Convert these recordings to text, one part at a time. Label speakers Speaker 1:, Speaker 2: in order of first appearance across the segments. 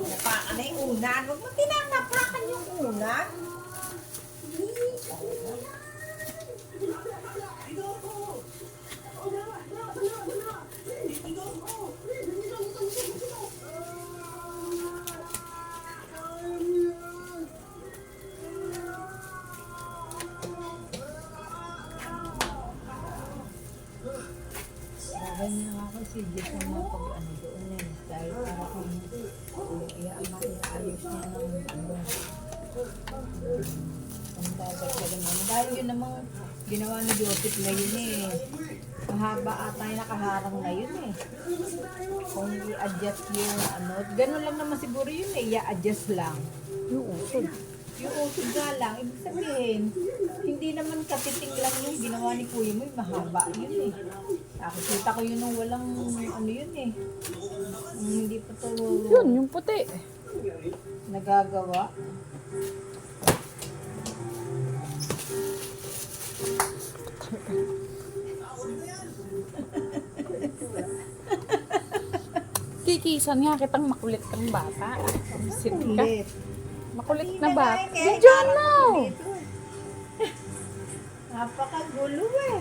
Speaker 1: Napakan na yung unan. Huwag mo tinanapakan yung unan. Ganyan ako si Jess na mapag-ano doon eh. Dahil para kung iaayos niya ng ang dadagdagan naman. Dahil yun namang ginawa ni Joseph na yun eh. Mahaba ata yung nakaharang na yun eh. Kung i-adjust yung ano, ganun lang naman siguro yun eh. I-adjust lang.
Speaker 2: Yung usod.
Speaker 1: Yung usod nga lang, ibig sabihin, hindi naman kapiting lang yung ginawa ni Kuya mo, mahaba yun eh. Nakikita ko yun nung walang ano yun eh. Hindi pa to
Speaker 2: Yun, yung puti.
Speaker 1: nagagawa.
Speaker 2: Kikisan nga kitang makulit kang bata. Sit ka.
Speaker 1: Ulit.
Speaker 2: Makulit na bata.
Speaker 1: Kaya
Speaker 2: Video
Speaker 1: parang
Speaker 2: now!
Speaker 1: dito eh. Napakagulo eh.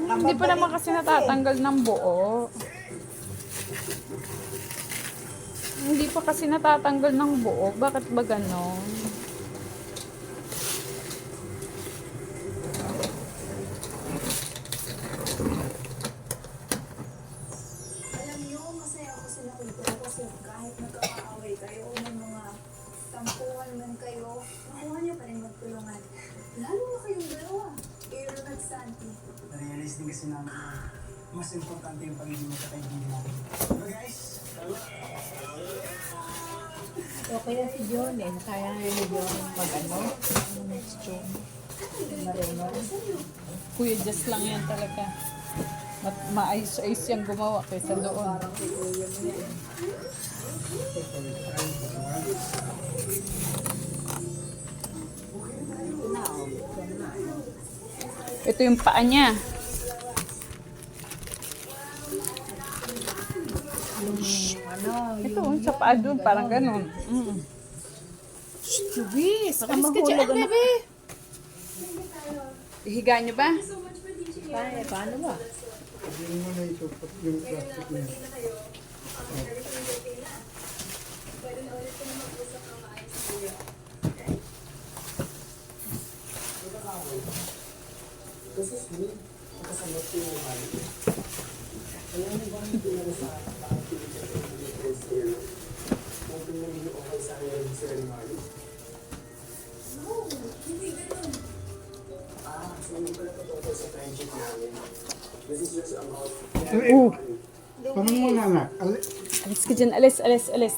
Speaker 2: Hindi pa naman kasi natatanggal ng buo. Hindi pa kasi natatanggal ng buo. Bakit ba ganon?
Speaker 3: Alam niyo, masaya ako sa nakita ko kasi kahit nagkakaaway kayo, may mga tampuhan man kayo, nakuha niyo pa rin magtulungan. Lalo na kayong dalawa, Aaron at Santi.
Speaker 4: Na-realize din kasi namin na mas importante yung pagiging magkakaibigan namin. So guys,
Speaker 1: Okay na si John eh. Kaya na ni John mag-ano. Marunong.
Speaker 2: Kuya, just lang yan talaga. Maayos-ayos yung gumawa kaysa doon. Ito yung paa niya. Ito, sa paa doon, parang ganun. Lubis, alis ka dyan, bebe. Ihiga niyo ba?
Speaker 1: Paano ba?
Speaker 4: hindi mo na itupat yung plastic na yun. Kasi sweet, nakasamot ko yung mahal. Kaya ano ba hindi na sa activity ko yung first year? Kung pinamili okay sa akin yung ceremony? No, hindi ganun. So hindi pala totoo sa friendship namin. This is just about...
Speaker 5: Parang mo na anak.
Speaker 2: Alis ka dyan, alis.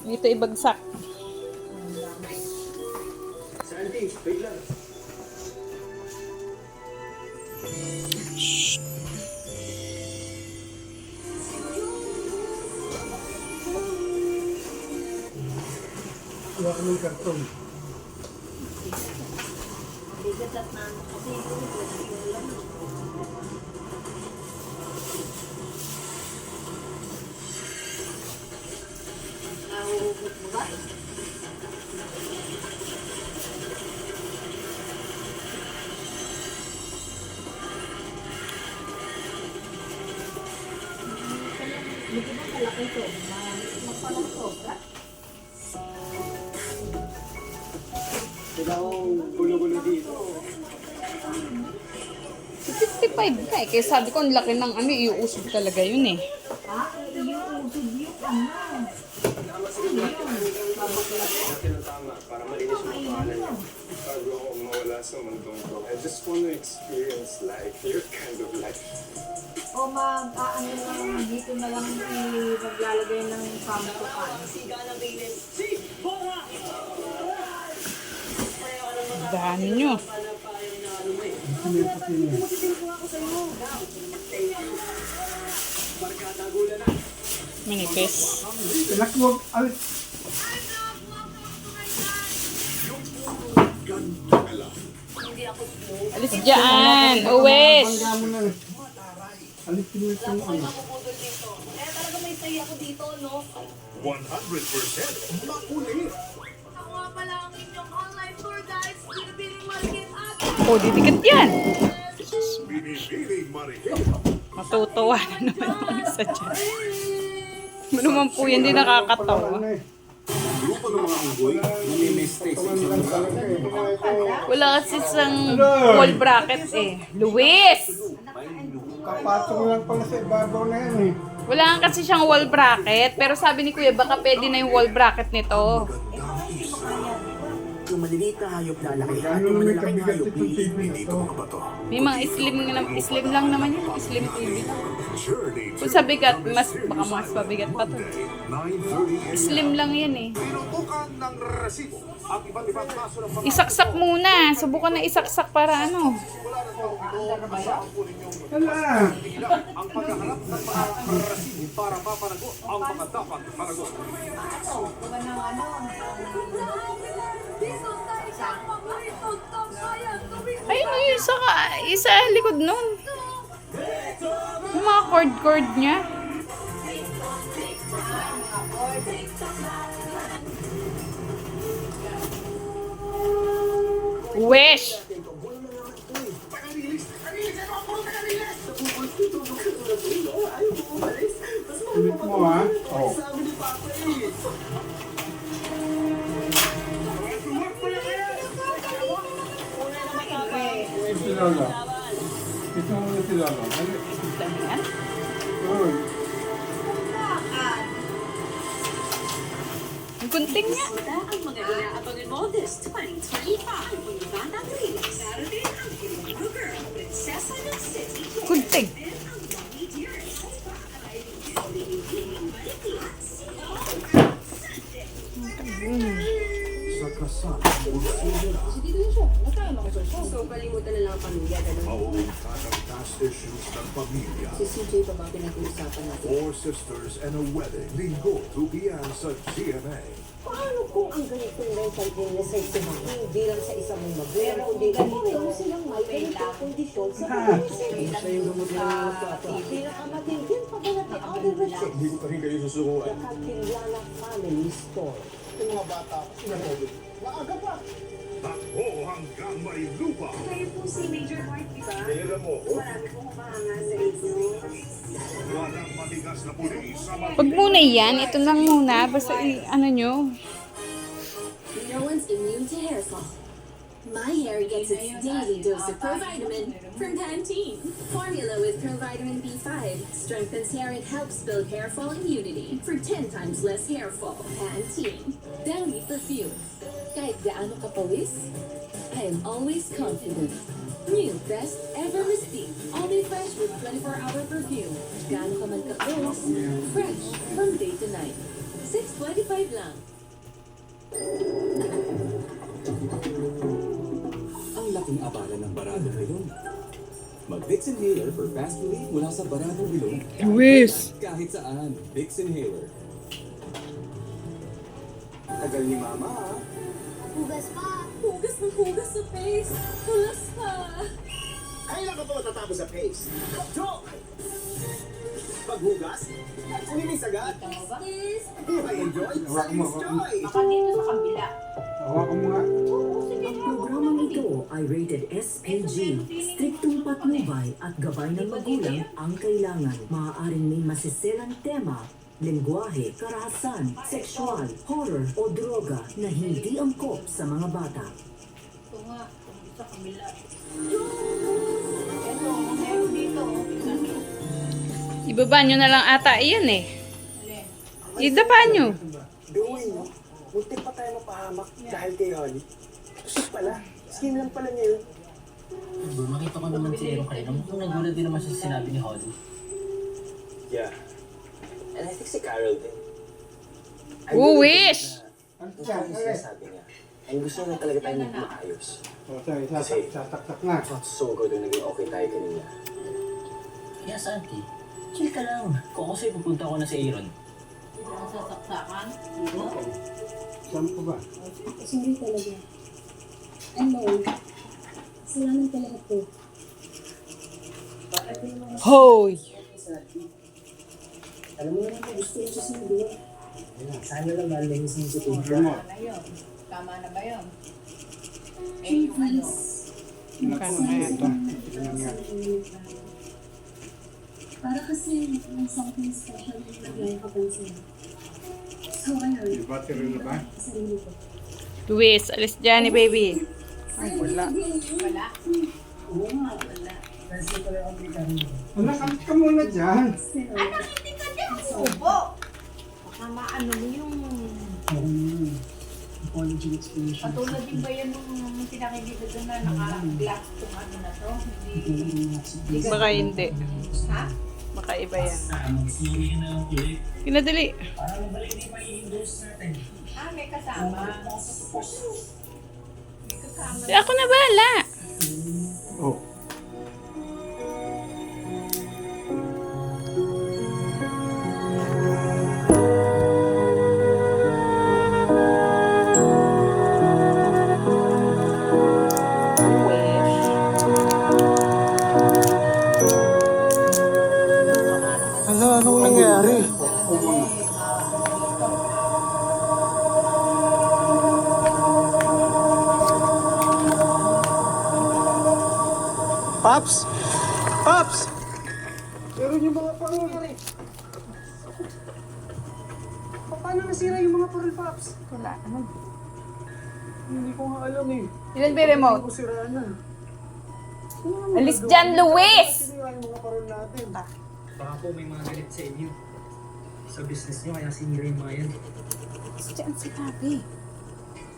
Speaker 2: Dito ibagsak.
Speaker 4: Santi, wait lang.
Speaker 5: Wala kaming karton.
Speaker 1: Bigat at nano kasi nahuhugot mo ba? Hindi ba kalaki ito? Magpalang sobra?
Speaker 4: Wala akong gulo-gulo dito.
Speaker 2: 55 ka eh. Kaya sabi ko, ang laki ng ano, iuusog talaga yun eh.
Speaker 1: Yung usod yung ano.
Speaker 6: Tinatama para malinis yung pangalan niya. Bago ako mawala sa mundong ko. I just want to experience life, your kind of life.
Speaker 1: O mag-aano lang, dito na lang maglalagay ng pamatukan.
Speaker 2: Dami nyo. Manipis.
Speaker 5: Lakwag.
Speaker 2: Alis dyan. Uwes.
Speaker 5: Bangga mo na. Alisin mo itong ano.
Speaker 3: Kaya talaga may stay ako dito, no?
Speaker 7: 100% makulit.
Speaker 3: Ako nga pala ang inyong online tour guide, Binibining Market at
Speaker 2: Oh, didikit yan.
Speaker 7: Binibining Marikit.
Speaker 2: Matutuwa na naman yung isa dyan. Ano naman po yan, hindi nakakatawa.
Speaker 5: Ano eh.
Speaker 7: Grupo ng mga unggoy, namimistake sa isang lugar.
Speaker 2: Wala kasi isang wall bracket eh. Luis!
Speaker 5: Kapatong lang pala sa ibabaw na yan eh.
Speaker 2: Wala nga kasi siyang wall bracket. Pero sabi ni Kuya, baka pwede na yung wall bracket nito.
Speaker 8: Yung maliliit na hayop lalaki at
Speaker 5: Ano
Speaker 8: yung
Speaker 5: may
Speaker 8: malalaking
Speaker 5: kabigat
Speaker 8: hayop
Speaker 5: itong TV
Speaker 8: liliit.
Speaker 5: dito?
Speaker 7: Mga bato.
Speaker 2: May mga slim lang naman yun. Slim TV.
Speaker 7: Journey
Speaker 2: Kung sa bigat, baka mas pabigat pa to.
Speaker 7: 9:30
Speaker 2: Slim lang yan eh.
Speaker 7: Tinutukan ng resibo ang iba't ibang kaso ng mga
Speaker 2: Isaksak muna. Subukan na isaksak para ano.
Speaker 5: Hala!
Speaker 7: ang paghahanap ng mga resibo para mapanagot ang mga dapat panagot.
Speaker 1: Diba ng ano?
Speaker 3: dito sa isang paboritong tambayan tuwing
Speaker 2: Ayun yung isa likod nun. Yung mga cord niya. Wish!
Speaker 5: Ulit mo ha? Oo. Si Lola. Ito muna si Lola. Ano?
Speaker 2: Damihan.
Speaker 5: Uy.
Speaker 2: Ang kunting niya.
Speaker 9: Ang mga inaabangan mo this 2025 kung Ivana Grillis. Saturday ang Filipino girl, prinsesa ng city.
Speaker 2: Kunting.
Speaker 9: Ang dami dearest.
Speaker 7: Sa kasal,
Speaker 9: So, kalimutan na lang ang pamilya.
Speaker 7: mauungkat ang past issues ng pamilya.
Speaker 9: Si CJ pa ba pinag-uusapan natin?
Speaker 7: 4 sisters and a wedding. Linggo, 2 p.m. sa GMA.
Speaker 9: Paano kung ang ganitong mental illness ay sumama? Hindi lang sa isang may magulang, kundi pareho silang may ganitong kondisyon sa pag-iisip.
Speaker 8: Sa yung gamot na ng mga papa.
Speaker 9: Pinakamatindin pa ba natin Alden Richards?
Speaker 7: Hindi ko pa rin kayo susukuan.
Speaker 9: The Cantillana Family Store.
Speaker 7: Takbo hanggang may lupa.
Speaker 3: kayo po si Major Mark, di ba?
Speaker 7: Kailan mo ko?
Speaker 3: Marami pong humahanga sa inyo.
Speaker 7: Walang matigas na pulis sa
Speaker 2: Wag muna yan. Ito lang muna. Basta ano nyo.
Speaker 10: No one's immune to hair fall. My hair gets its daily dose of Provitamin from Pantene. Formula with Provitamin B5 strengthens hair and helps build hair fall immunity for 10 times less hair fall. Pantene. Downy perfume. Kahit gaano ka pawis, I am always confident. New best ever Mystique. Only fresh with 24-hour perfume. Gaano ka man ka-pawis, fresh from day to night. $6.25 lang.
Speaker 8: Ang laking abala ng barado ngayon. Mag-Vicks Inhaler for fast relief mula sa baradong bilog.
Speaker 2: Luis!
Speaker 8: Kahit saan, Vicks Inhaler. Tagal ni Mama ha?
Speaker 3: Hugas pa!
Speaker 10: Hugas ng hugas sa face. Hulas pa.
Speaker 8: Kailan ka ba matatapos sa pace? Joke! Paghugas? Uminis agad?
Speaker 10: Is
Speaker 8: I enjoy?
Speaker 5: Hawak mo,
Speaker 8: Salis
Speaker 5: hawak mo.
Speaker 8: joy!
Speaker 1: Baka dito sa kabila.
Speaker 5: Hawakan mo nga.
Speaker 11: Ang programang ito ay rated SPG. Striktong patnubay at gabay ng magulang ang kailangan. Maaaring may masiselang tema, lengguwahe, karahasan, sexual, horror o droga na hindi angkop sa mga bata.
Speaker 1: Ito nga, sa kabila. Ito, meron dito.
Speaker 2: Ibaba nyo na lang ata iyan eh. Idapa nyo.
Speaker 8: Gawin mo. Muntik pa tayo mapahamak dahil kay Holly. Sus pala. Skin lang pala niya yun.
Speaker 12: Makita ko naman si Aaron kanina. Mukhang nagulat din naman siya sa sinabi ni Holly.
Speaker 8: Yeah. And I think si Carol din.
Speaker 2: Wish!
Speaker 5: Ano
Speaker 8: Ang
Speaker 5: siya?
Speaker 8: sabi siya sabi niya. And gusto niya talaga tayo maging maayos.
Speaker 5: O, sasak na.
Speaker 8: It's not so good na naging okay tayo kanina.
Speaker 12: Kaya sa auntie, chill ka lang. Kung ako sa'yo, pupunta ko na si Aaron.
Speaker 1: Nasasaksakan.
Speaker 5: Saan ko ba?
Speaker 10: Sorry talaga. Ano? Salamat ka lahat po.
Speaker 2: Hoy!
Speaker 8: Alam mo naman, gusto ko siya sinabi.
Speaker 12: Sana lang malinis yung tubig.
Speaker 1: Tama na yun. Tama na ba yun? Eh, yung ano.
Speaker 5: Naku, ito. Tingnan nga.
Speaker 3: Para kasi may something special na nagay ko pansin. So, ayun.
Speaker 5: May battery na ba?
Speaker 3: Sarili ko.
Speaker 2: Luis, alis dyan ni baby. Ay, wala.
Speaker 1: Wala.
Speaker 12: Oo nga. Kasi pala akong bigyan.
Speaker 5: Anak, kalit ka muna dyan.
Speaker 1: Anak, hindi ka dyan. Ubo. Baka maano mo yung...
Speaker 12: Apology explanation.
Speaker 1: Patulad din ba yan nung pinakikita doon na naka-glass itong ano na to? Hindi.
Speaker 2: Baka hindi.
Speaker 1: Ha?
Speaker 2: Baka iba yan. Pinadali.
Speaker 1: Ah, may kasama. May kasama.
Speaker 2: Di ako na bahala.
Speaker 5: Oh.
Speaker 7: Anong nangyari? Paps! Paps!
Speaker 4: Meron yung mga parol na rin. Paano nasira yung mga parol, Paps?
Speaker 2: Wala. Ano?
Speaker 4: Hindi ko nga alam eh.
Speaker 2: Ilan ba yung remote?
Speaker 4: Hindi ko siraan na.
Speaker 2: Alis dyan, Luis!
Speaker 4: Sinira yung mga parol natin.
Speaker 12: Baka po may mga galit sa inyo. Sa business nyo, kaya sinira yung mga yan.
Speaker 2: Alis dyan si Papi.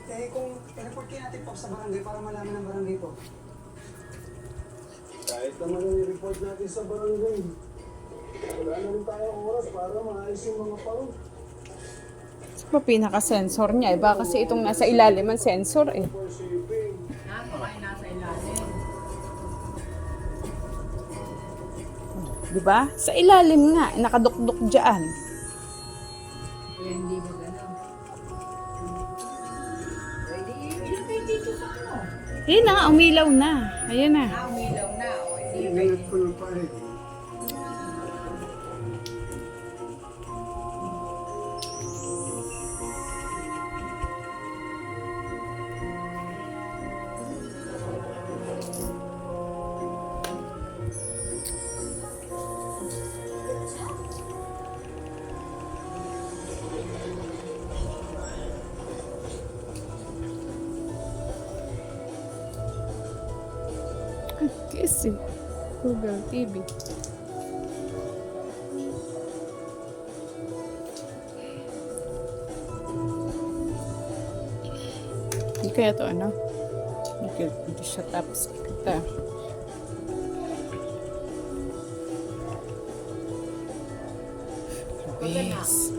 Speaker 4: Eh, kung i-report kayo natin, Paps, sa barangay para malaman ng barangay to. Kahit naman ang i-report natin sa barangay, wala na rin tayong oras para maayos yung mga parol.
Speaker 2: Sa pa pinaka-sensor niya. Iba kasi itong nasa ilalim ang sensor eh.
Speaker 4: For shipping.
Speaker 1: Baka yung nasa ilalim.
Speaker 2: Diba? Sa ilalim nga. Nakadukduk dyan.
Speaker 1: Kaya hindi mo gano'n. Pwede, ilagay dito sa ano.
Speaker 2: Eh na, umilaw na. Ayan na.
Speaker 1: Ah, umilaw na. O, hindi
Speaker 5: Ingat ko ng pare.
Speaker 2: Kasi Google TV. Hindi kaya to ano? Hindi siya tapos kita. Yes.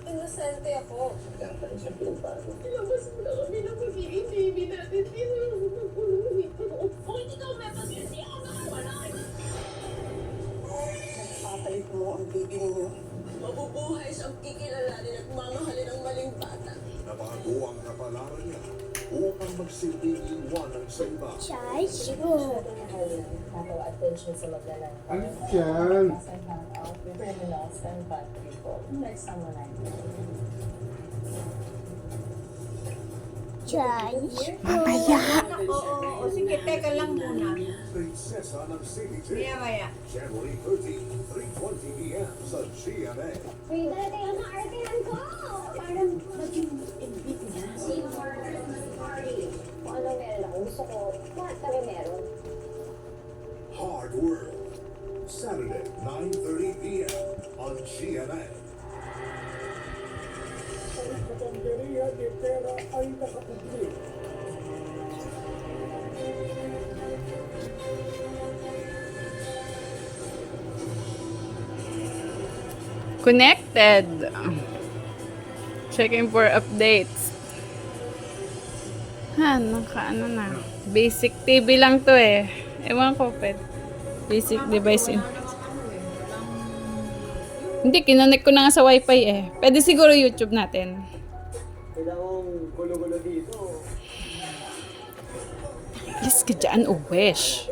Speaker 3: Inosente ako. Ilabas mo na kami ng magiging baby natin. Kung hindi ka umepag-hindi ako nakawalan. Nagpapalit mo ang baby ninyo. Mabubuhay siyang kikilalanin at mamahalin ang maling bata.
Speaker 13: Nabago ang kapalaran niya upang magsilbing iwanan sa iba.
Speaker 3: Charge mo. Attention sa maglalaro.
Speaker 5: Ano dyan?
Speaker 3: Criminals and bad people. Like someone like Charge.
Speaker 2: Mamaya.
Speaker 1: Oo, sige, teka lang muna.
Speaker 13: Prinsesa ng City
Speaker 1: Maya.
Speaker 13: January 30, 3:20 p.m. sa GMA.
Speaker 3: Uy, dati ang artihan ko! Parang maging invite niya. Kung ano meron ako, gusto ko, lahat kami meron.
Speaker 13: Hard World. Saturday, 9:30 p.m. on GMA.
Speaker 4: Ang katanggeriya de pera ay nakapagli.
Speaker 2: Connected. Checking for updates. Ha, naka-ano na. Basic TV lang to eh. Ewan ko, pet. Basic device in. Hindi, kinonek ko na nga sa wifi eh. Pwede siguro YouTube natin.
Speaker 4: Kailangan gulo-gulo dito.
Speaker 2: Alis ka dyan, Uwesh.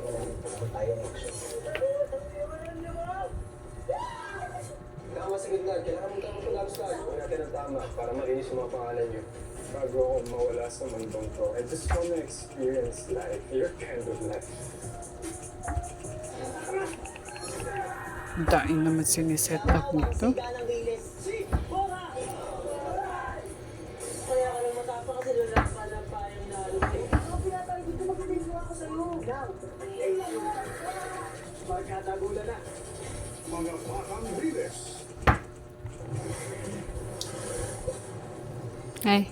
Speaker 6: Tama sa gitna, kailangan mo tama pag-abstag. Huwag natin ang tama para malinis yung mga pangalan niyo. Bago ako mawala sa mundong to, I just wanna experience life, your kind of life.
Speaker 2: Daing naman siniset up nito.
Speaker 9: Kaya ka lang matapang kasi lalaki ka lang pa yung nalo. Ako pinatay dito, magbibilis mo ako sa'yo. Now, magkatagulan na.
Speaker 13: Mga batang riles.
Speaker 2: Ay.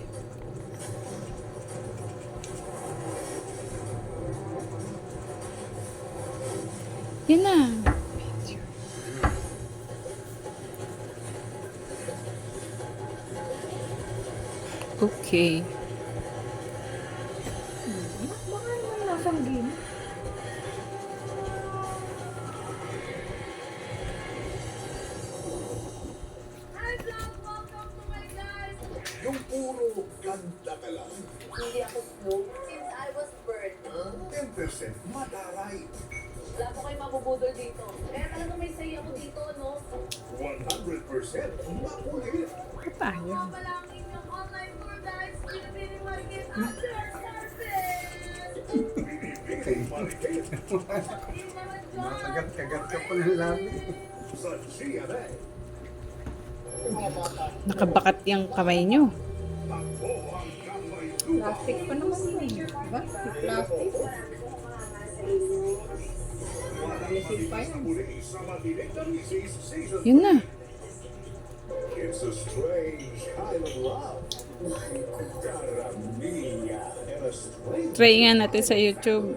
Speaker 2: Yan na. Okay.
Speaker 1: Baka naman nasang game.
Speaker 13: Yung puro ganda ka lang.
Speaker 3: Hindi ako slow. Since I was born.
Speaker 13: 10% mataray.
Speaker 3: Wala po kayo mabubudol dito. Kaya talaga may say ako dito, no?
Speaker 13: 100% makulit.
Speaker 2: Ano tayo?
Speaker 3: Wala ang inyong online tour guys. Pinipili market after service.
Speaker 13: Pinipili market.
Speaker 5: Masagat-kagat ka pa ng labi.
Speaker 13: Sa GMA.
Speaker 2: Nakabakat yung kamay nyo.
Speaker 13: Takbo ang kamay
Speaker 1: Plastic pa naman yun. Diba? Plastic. Resin pa yun.
Speaker 2: Yun na.
Speaker 13: It's a strange kind of love. Caramilla and a strange
Speaker 2: Try nga natin sa YouTube.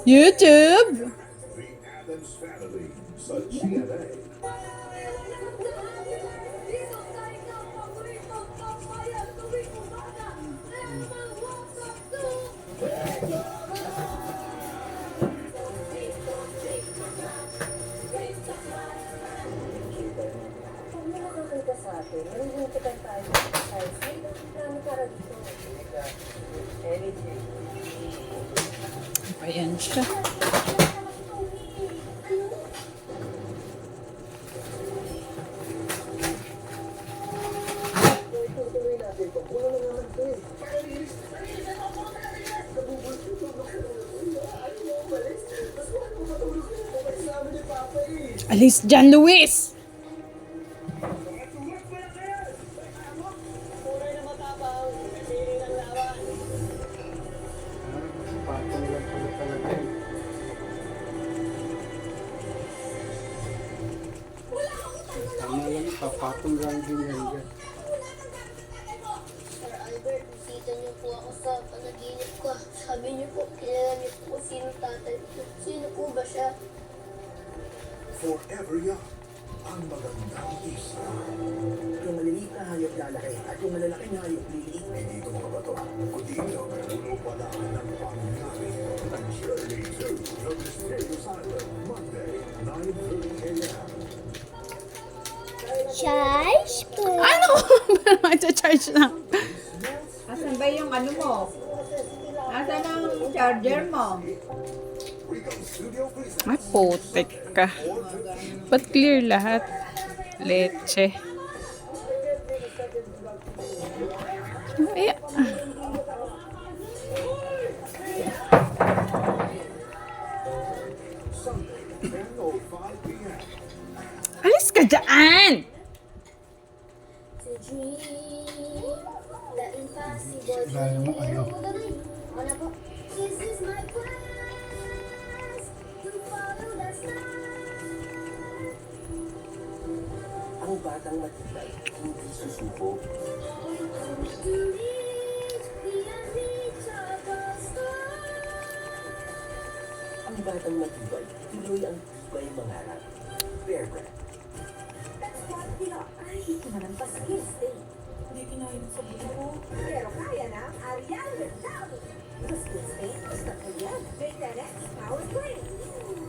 Speaker 2: YouTube!
Speaker 13: The Addams Family sa GMA.
Speaker 9: Kung mo nakakita sa atin, nalilimutan tayo sa side. Marami para dito. Anything.
Speaker 2: Ayan siya.
Speaker 9: Tutuloy natin ito. Puno na naman ito eh.
Speaker 2: Alis dyan, Luis!
Speaker 9: Tunay na matapang. Pili ng laban.
Speaker 5: Patong lang pala talaga yun. Tama lang, papatong lang din yan dyan.
Speaker 3: Sir Albert, bisita niyo po ako sa panaginip ko. Sabi niyo po, kilala niyo po kung sino tatay ko. Sino po ba siya?
Speaker 13: Forever young. Ang magandang isa.
Speaker 12: Yung maliliit na hayop lalaki at yung malalaki na hayop liliit.
Speaker 13: Hindi ito mga bato. Kundi ito, puno pala ng pangyari. Ang Journey to the Mysterious Island. Monday, 9:30 a.m.
Speaker 3: Charge po.
Speaker 2: Ano? Mag-charge na.
Speaker 1: Asan ba yung ano mo? Asan ang charger mo?
Speaker 2: Ay, putik ka. Ba't clear lahat? Leche. Ay, alis ka dyan!
Speaker 3: To dream the impossible.
Speaker 5: Dahil mo ano.
Speaker 3: Ano po? This is my quest to follow the stars.
Speaker 12: Ang batang matibay, hindi susuko.
Speaker 3: To reach the unreachable stars.
Speaker 12: Ang batang matibay, tuloy ang tibay mangarap. Bear Brand.
Speaker 3: That's what ay, kumalampas sa state. Hindi kinahirap sa buto ko. Pero kaya na ang Ariel Rizal. Mas good state, basta kaya. May 10x power play.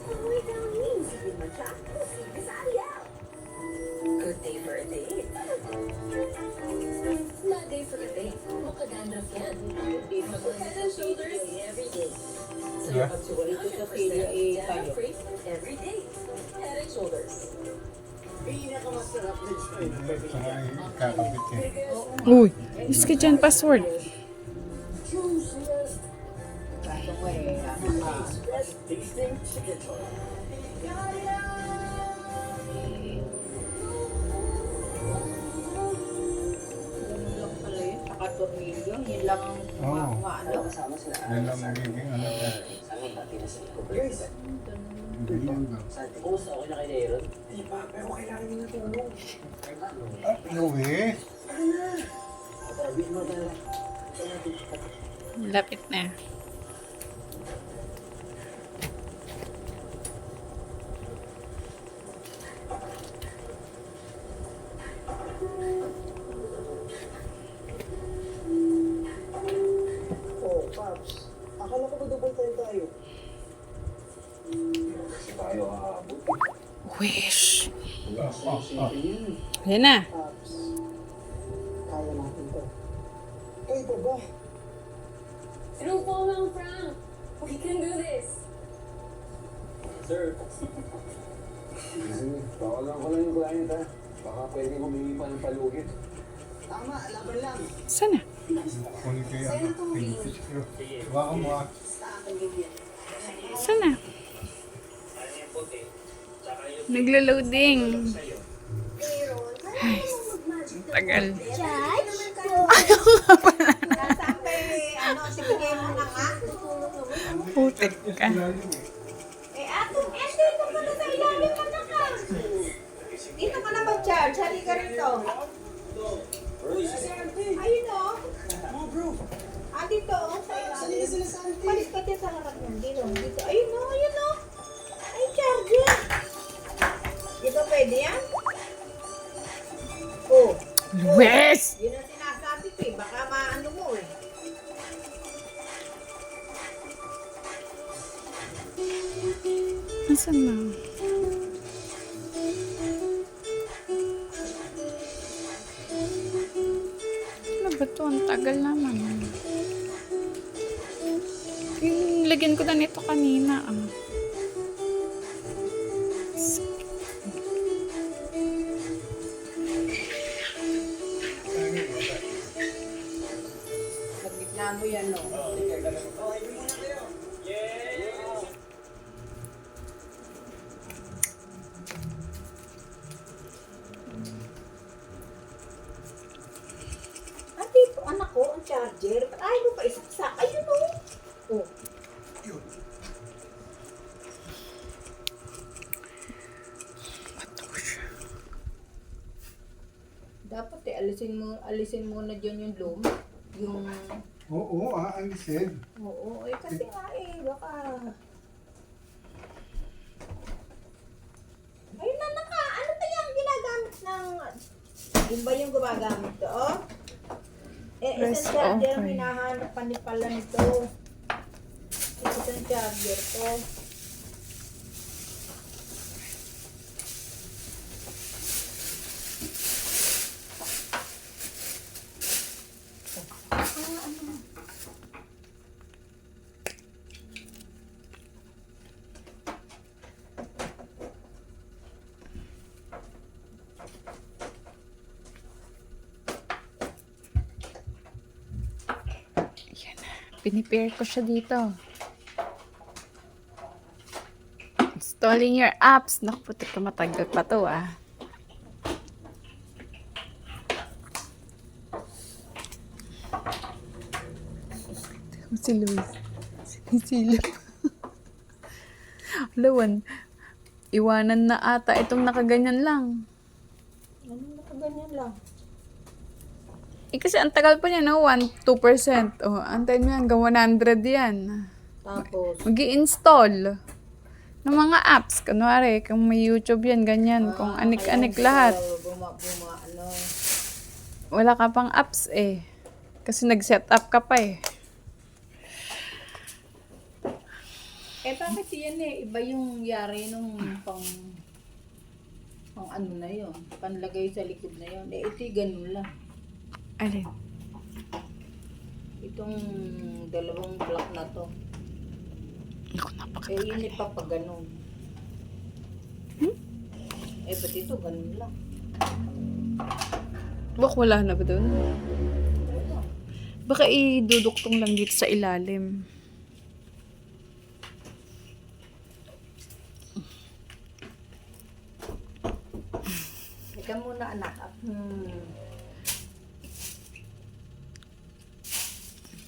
Speaker 3: Amoy daw ni. Sige man siya, sige sa Ariel.
Speaker 12: Good day for a date.
Speaker 3: Not day for a day. Makadandrop yan. Good day for a
Speaker 12: your absorbent
Speaker 1: Ito sa silya tayo.
Speaker 12: every day. Head and shoulders. Pinakamasarap din siya.
Speaker 5: Saka kakabit eh.
Speaker 2: Uy, is ka dyan password.
Speaker 12: Juiciest,
Speaker 1: Kaso ko eh,
Speaker 12: best tasting chicken joint.
Speaker 1: ganun lang pala yun. Saka tornilyo, yun lang ang
Speaker 5: Oo.
Speaker 1: ano.
Speaker 5: Yan lang magiging ano ka. Hindi lang daw.
Speaker 12: Kumusta? Okay na kayo na Aaron? Di pa, pero kailangan niyo ng tulong.
Speaker 5: Uwi.
Speaker 12: Sabihin mo na.
Speaker 2: Lapit na.
Speaker 12: Oh, Paps. Akala ko ba double time tayo?
Speaker 6: Kasi tayo aabot.
Speaker 2: Wish.
Speaker 5: Oh.
Speaker 2: Yan na.
Speaker 12: Paps. Kaya natin to. Kayo pa ba?
Speaker 10: Don't fall down, Frank. We can do this.
Speaker 6: Sir. Tawagan ko lang yung client ha. Baka pwede humingi pa ng palugit.
Speaker 12: Tama, laban lang.
Speaker 2: Sana?
Speaker 5: Kunin ko yung ano. Pinipis ko. Baka mo ah.
Speaker 2: Sana? Naglo-loading. Ay, tagal.
Speaker 1: Ano, sibigay mo na nga.
Speaker 2: Putik ka.
Speaker 1: Dito ka na sa ilalim ka na ka. Dito ka na mag-charge. Halika rito. Ayun o. Dito o. Sa ilalim. Palis ka dyan sa harap ng dito. Ayun o. Ay, charger. Dito pwede yan? Oh.
Speaker 2: Luwes!
Speaker 1: Yun ang sinasabi ko eh. Baka maano mo eh.
Speaker 2: Nasaan na? Ano ba ito? Ang tagal naman. Yung lagyan ko na nito kanina.
Speaker 1: Sa gitna mo yan o. Dito, anak ko, ang charger. Ba't ayaw mo pa isaksak? Ayun o. Oh. Dapat alisin mo na dyan yung loom. Yung,
Speaker 5: Oo, alisin.
Speaker 1: oo, kasi nga baka. Ayun na naka, ano ba yung ginagamit ng, yun ba yung gumagamit to, oh?
Speaker 2: Press
Speaker 1: Isang charger,
Speaker 2: open.
Speaker 1: hinahanap pa ni pala nito. Isang charger to.
Speaker 2: Pinipair ko siya dito. Installing your apps. Naku, putik ka, matagal pa to Si Luis. Sinisilip. Lawan. Iwanan na ata itong nakaganyan lang.
Speaker 1: Ano nakaganyan lang?
Speaker 2: Kasi ang tagal pa niya, no? 1-2%. Oh, antayin mo yan, hanggang 100 yan.
Speaker 1: Tapos,
Speaker 2: Mag-i-install ng mga apps. Kunwari, kung may YouTube yan, ganyan. Kung anik-anik lahat.
Speaker 1: ano.
Speaker 2: Wala ka pang apps Kasi nag-set up ka pa
Speaker 1: Bakit yan iba yung yari nung pang ano na yun. Panlagay sa likod na yun. Ito ganun lang.
Speaker 2: Alin?
Speaker 1: Itong dalawang block na to. Eh, yun ipapag ganun. Eh, ba't ito ganun lang?
Speaker 2: Baka wala na ba doon? Baka iduduktong lang dito sa ilalim.
Speaker 1: Ika muna, anak.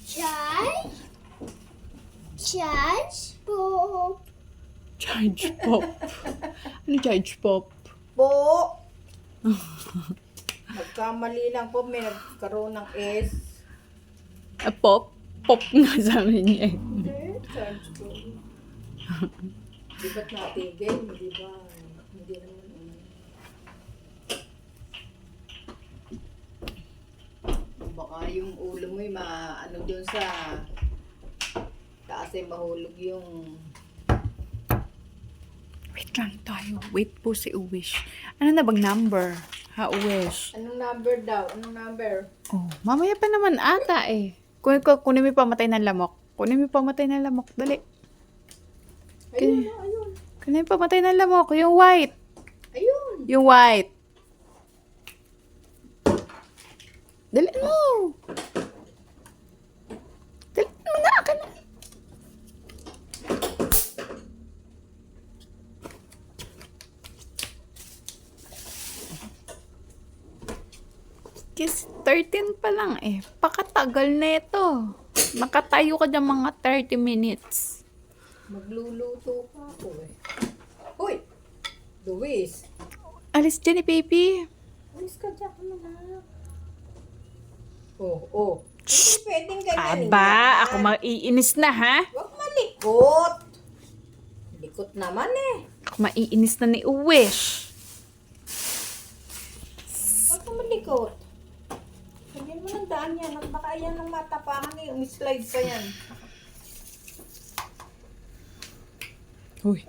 Speaker 3: Charge? Charge po.
Speaker 2: Charge pop. Ano charge pop?
Speaker 1: Po! Nagkamali lang po, may nagkaroon ng S.
Speaker 2: Pop? Pop nga sabi niya eh.
Speaker 1: Hindi, charge po. Di ba't natigil? Di ba? Hindi naman. Baka yung ulo mo yung ano dun sa taas ay mahulog yung
Speaker 2: Wait lang tayo. Wait po si Uwish. Ano na bang number? Ha, Uwish?
Speaker 1: anong number daw? Anong number?
Speaker 2: Oh, mamaya pa naman ata eh. Kunin mo yung pamatay ng lamok. Kunin mo yung pamatay ng lamok. Dali.
Speaker 1: Ayun na, ayun.
Speaker 2: Kunin mo yung pamatay ng lamok. Yung white.
Speaker 1: Ayun.
Speaker 2: Yung white. Dali mo. Dali mo na. Akin na. Kasi 13 pa lang eh. Pakatagal na ito. Nakatayo ka dyan mga 30 minutes.
Speaker 1: Magluluto pa ako eh. Uy! Luis!
Speaker 2: Alis dyan ni Baby.
Speaker 1: Alis ka dyan na. Oh. Hindi pwedeng ganyan.
Speaker 2: Aba, ako maiinis na ha.
Speaker 1: Huwag malikot. Likot naman eh.
Speaker 2: Ako maiinis na ni Uwish.
Speaker 1: Huwag ka malikot. Ganyan mo ng daan yan. At baka yan ang matapakan eh. Umi-slide pa yan.
Speaker 2: Uy.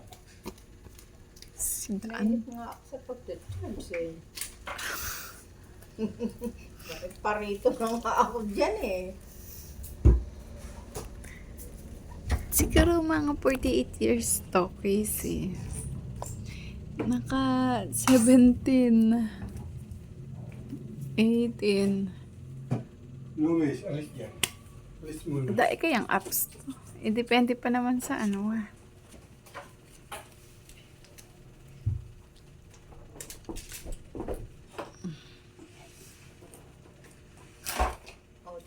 Speaker 2: Sidaan.
Speaker 1: Nainip nga ako sa pagtitubs eh. Bakit parito na nga ako dyan eh.
Speaker 2: Siguro mga 48 years to, Casey. Naka 17. 18.
Speaker 5: Lumis, alis dyan. Alis mo na.
Speaker 2: Dahil kayang apps to. Depende pa naman sa ano ah.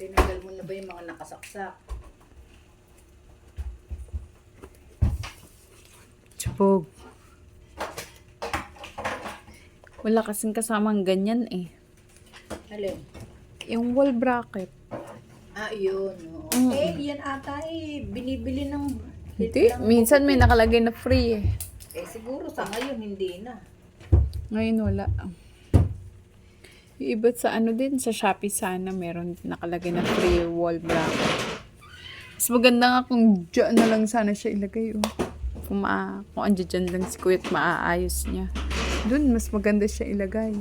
Speaker 1: Tinanggal mo na ba yung mga nakasaksak?
Speaker 2: Tsabog. Wala kasing kasamang ganyan eh.
Speaker 1: Alin?
Speaker 2: Yung wall bracket.
Speaker 1: Ah, yun. Oo. Eh, yan ata eh. Binibili ng...
Speaker 2: Hindi. Minsan may nakalagay na free eh.
Speaker 1: Eh, siguro sa ngayon hindi na.
Speaker 2: Ngayon wala. Yung iba sa ano din, sa Shopee sana meron nakalagay na free wall bracket. Mas maganda nga kung dyan na lang sana siya ilagay. Oh. Kung andyan dyan lang si Kuya at maaayos niya. Doon, mas maganda siya ilagay.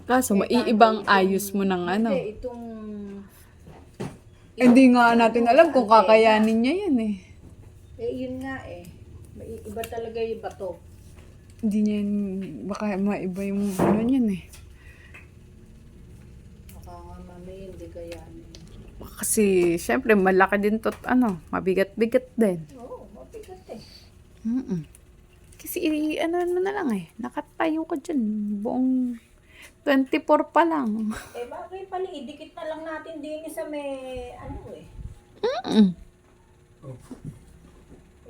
Speaker 2: Kaso, maiibang ayos mo ng ano.
Speaker 1: Hindi, itong...
Speaker 2: Hindi nga natin alam kung kakayanin niya yan eh.
Speaker 1: Eh, yun nga eh. Iba talaga yung bato.
Speaker 2: Hindi niya yun, baka maiba yung ano niyan eh.
Speaker 1: Baka nga mami, hindi kayanin.
Speaker 2: Kasi, syempre, malaki din to, mabigat-bigat din.
Speaker 1: Oo, mabigat eh.
Speaker 2: Kasi, ano mo na lang eh, nakatayo ka dyan, buong 24 pa lang.
Speaker 1: Eh, bakit pala, idikit na lang natin din sa may, ano eh.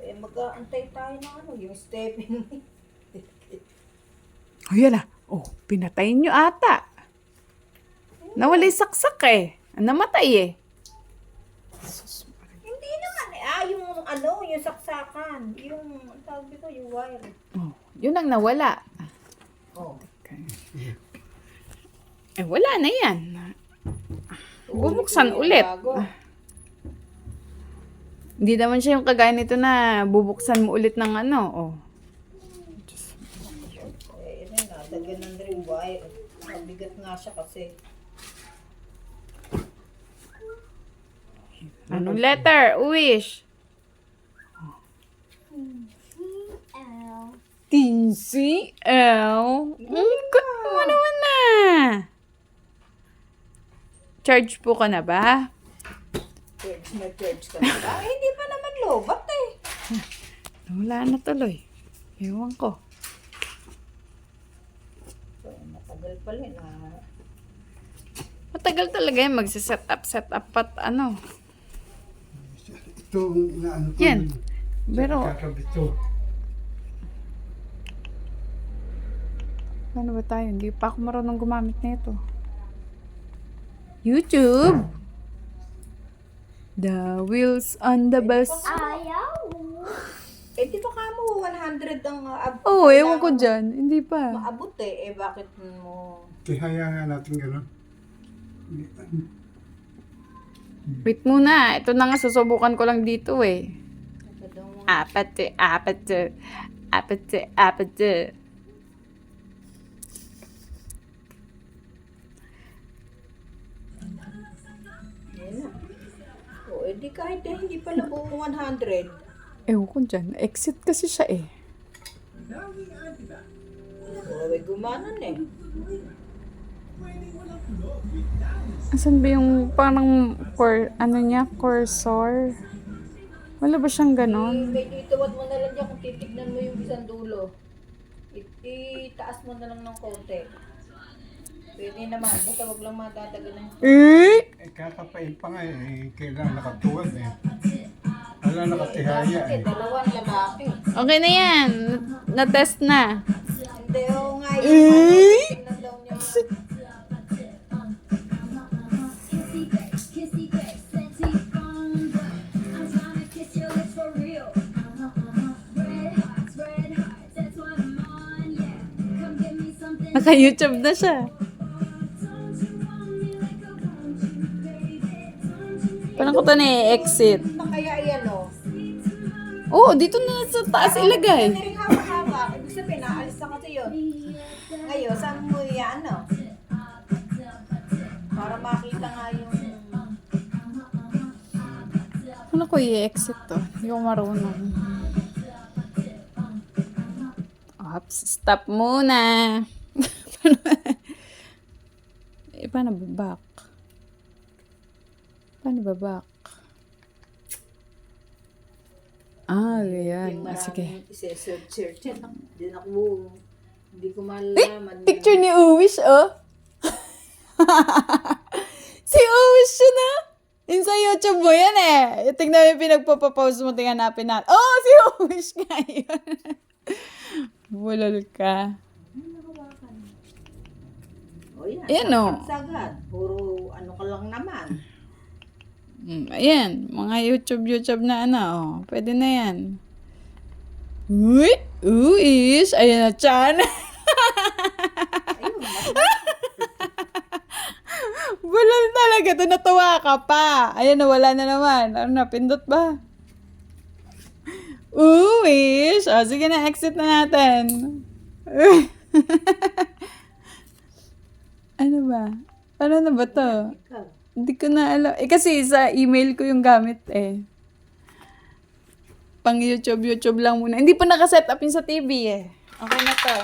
Speaker 1: Eh, mag-aantay tayo ng ano, yung stepping.
Speaker 2: Oh, yan ah. Oh, pinatayin nyo ata. Nawala yung saksak eh. Namatay eh.
Speaker 1: Hindi naman eh. Yung ano, yung saksakan. Yung, ang tawag dito, yung wire.
Speaker 2: Oh, yun ang nawala.
Speaker 1: Oh.
Speaker 2: Okay. Eh, wala na yan. Bubuksan ulit. Hindi naman siya yung kagaya nito na bubuksan mo ulit ng ano. Oh.
Speaker 1: Dagyan ng rin wire. Mabigat nga siya kasi.
Speaker 2: Anong letter? Uwish. TCL? Ano naman na? Charge po ka na ba?
Speaker 1: Charge ka na ba? Hindi pa naman lobat eh.
Speaker 2: Wala na tuloy. Ewan ko.
Speaker 1: Matagal pala na.
Speaker 2: Matagal talaga yan magsiset up at ano.
Speaker 5: Ito na ano ko.
Speaker 2: Yan. Pero,
Speaker 5: Kakabit to.
Speaker 2: ano ba tayo? Hindi pa ako marunong gumamit nito. YouTube! The wheels on the bus.
Speaker 1: Eh, di ba ka mo 100 ang
Speaker 2: Oo, ewan ko dyan. Hindi pa.
Speaker 1: maabot eh. Eh, bakit mo...
Speaker 5: Kaya nga natin gano'n.
Speaker 2: Wait muna. Ito na nga, susubukan ko lang dito eh. Apat.
Speaker 1: Yan na. O, eh, di kahit na hindi pala buong 100.
Speaker 2: Ewan ko dyan. Exit kasi siya eh.
Speaker 1: O, eh, gumanon eh.
Speaker 2: Asan ba yung parang cursor? Wala ba siyang ganon?
Speaker 1: May ituwad mo na lang dyan kung titignan mo yung isang dulo. Itaas mo na lang ng konti. Pwede naman. Basta wag lang matatagal ng...
Speaker 5: Kakapain pa nga eh. Kailangan nakatuwad eh. Wala nakatihaya
Speaker 1: Kasi
Speaker 5: eh.
Speaker 1: dalawang lalaki.
Speaker 2: Okay na yan. Na-test na.
Speaker 1: Hindi, oo nga yung titignan daw niya.
Speaker 2: Naka-YouTube na siya. Parang ko ito na-exit.
Speaker 1: Na kaya yan o.
Speaker 2: Oo, dito na sa taas ilagay.
Speaker 1: Hindi rin hawak-hawak. Ibig sabihin, naalis na kasi yun. Ngayon, saan mo yan o? Para makita nga yung...
Speaker 2: Ano ko i-exit to? Hindi ko marunong. Oops, stop muna. Paano ba back? Paano ba back? Ayan.
Speaker 1: Yung
Speaker 2: Sige.
Speaker 1: maraming isa-search yan. Hindi ko malalaman.
Speaker 2: Picture ni Uwish, oh. Si Uwish yun, ah. Yun sa YouTube mo yan, eh. Tingnan mo yung pinagpapapost mo, tingnan natin natin. Oh, si Uwish nga yun. Bulol ka.
Speaker 1: O yan.
Speaker 2: Ayan, o.
Speaker 1: Sagad. Puro ano ka lang naman.
Speaker 2: Ayan, mga YouTube na ano, oh. Pwede na yan. Uy! Uwish! Ayan na, Chan. Bulol talaga. Ito natuwa ka pa. Ayan na, wala na naman. Ano na, pindot ba? Uwish! O, sige na, exit na natin. Ano ba? Ano na ba to? Hindi ko na alam. Eh, kasi sa email ko yung gamit eh. Pang YouTube lang muna. Hindi pa nakaset up yun sa TV eh. Okay na to.